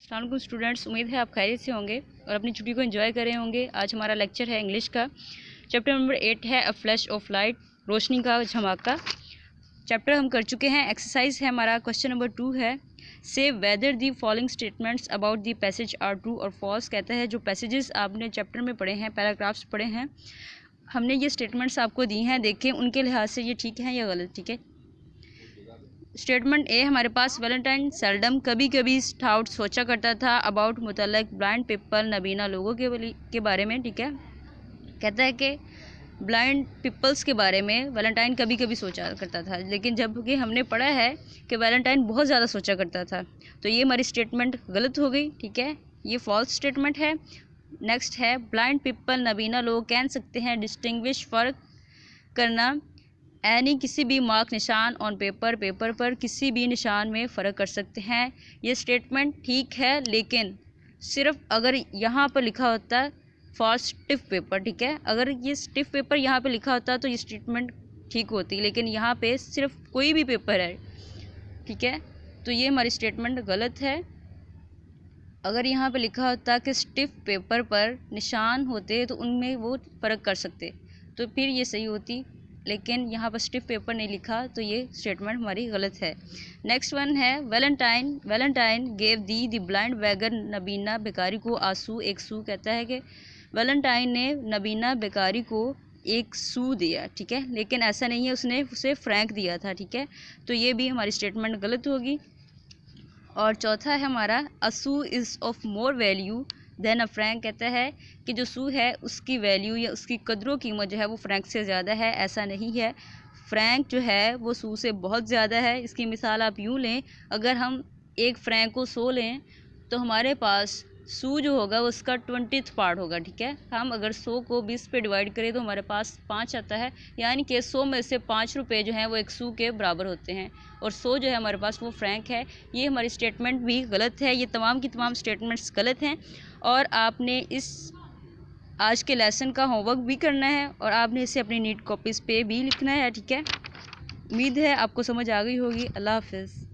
अस्सलाम वालेकुम स्टूडेंट्स, उम्मीद है आप खैरियत से होंगे और अपनी छुट्टी को एंजॉय कर रहे होंगे। आज हमारा लेक्चर है इंग्लिश का। चैप्टर नंबर 8 है अ फ्लैश ऑफ लाइट, रोशनी का झमाका। चैप्टर हम कर चुके हैं। एक्सरसाइज है हमारा। क्वेश्चन नंबर 2 है से whether the following statements about the passage are true और फॉल्स। कहता है जो पैसेजेस आपने चैप्टर में पढ़े हैं, पैराग्राफ्स पढ़े हैं, हमने ये स्टेटमेंट्स आपको दी हैं, देखें उनके लिहाज से ये ठीक है या गलत। ठीक है। स्टेटमेंट ए हमारे पास, वैलेंटाइन सेल्डम कभी कभी थाउट सोचा करता था अबाउट मुतल्लक ब्लाइंड पीपल, नबीना लोगों के बारे में। ठीक है। कहता है कि ब्लाइंड पीपल्स के बारे में वैलेंटाइन कभी कभी सोचा करता था, लेकिन जबकि हमने पढ़ा है कि वैलेंटाइन बहुत ज़्यादा सोचा करता था, तो ये हमारी स्टेटमेंट गलत हो गई। ठीक है, ये फॉल्स स्टेटमेंट है। नेक्स्ट है ब्लाइंड पीपल, नबीना लोग कह सकते हैं डिस्टिंग्विश, फ़र्क करना, एनी किसी भी मार्क निशान, ऑन पेपर पेपर पर किसी भी निशान में फ़र्क कर सकते हैं। ये स्टेटमेंट ठीक है, लेकिन सिर्फ अगर यहाँ पर लिखा होता फॉर स्टिफ पेपर। ठीक है, अगर ये स्टिफ पेपर यहाँ पे लिखा होता तो ये स्टेटमेंट ठीक होती, लेकिन यहाँ पे सिर्फ कोई भी पेपर है। ठीक है, तो ये हमारी स्टेटमेंट गलत है। अगर यहाँ पे लिखा होता कि स्टिफ पेपर पर निशान होते तो उनमें वो फ़र्क कर सकते, तो फिर ये सही होती, लेकिन यहाँ पर स्टिफ पेपर नहीं लिखा, तो ये स्टेटमेंट हमारी गलत है। नेक्स्ट वन है वैलेंटाइन गेव दी ब्लाइंड वैगर नबीना बेकारी को आंसू एक सू। कहता है कि वैलेंटाइन ने नबीना बेकारी को एक सू दिया। ठीक है, लेकिन ऐसा नहीं है, उसने उसे फ्रैंक दिया था। ठीक है, तो ये भी हमारी स्टेटमेंट गलत होगी। और चौथा है हमारा, a sou is of more value than a franc. कहता है कि जो सू है उसकी वैल्यू या उसकी कदरों कीमत जो है वो फ्रैंक से ज़्यादा है। ऐसा नहीं है, फ्रैंक जो है वो सू से बहुत ज़्यादा है। इसकी मिसाल आप यूँ लें, अगर हम एक फ्रैंक को 100 लें तो हमारे पास सू जो होगा वो उसका 20th पार्ट होगा। ठीक है, हम अगर 100 को 20 पे डिवाइड करें तो हमारे पास 5 आता है, यानी कि 100 में से 5 रुपये जो हैं वो एक सू के बराबर होते हैं, और 100 जो है हमारे पास वो फ्रैंक है। ये हमारी स्टेटमेंट भी गलत है। ये तमाम की तमाम स्टेटमेंट्स गलत हैं, और आपने इस आज के लेसन का होमवर्क भी करना है और आपने इसे अपनी नीट कॉपीज़ पे भी लिखना है। ठीक है, उम्मीद है आपको समझ आ गई होगी। अल्लाह हाफिज़।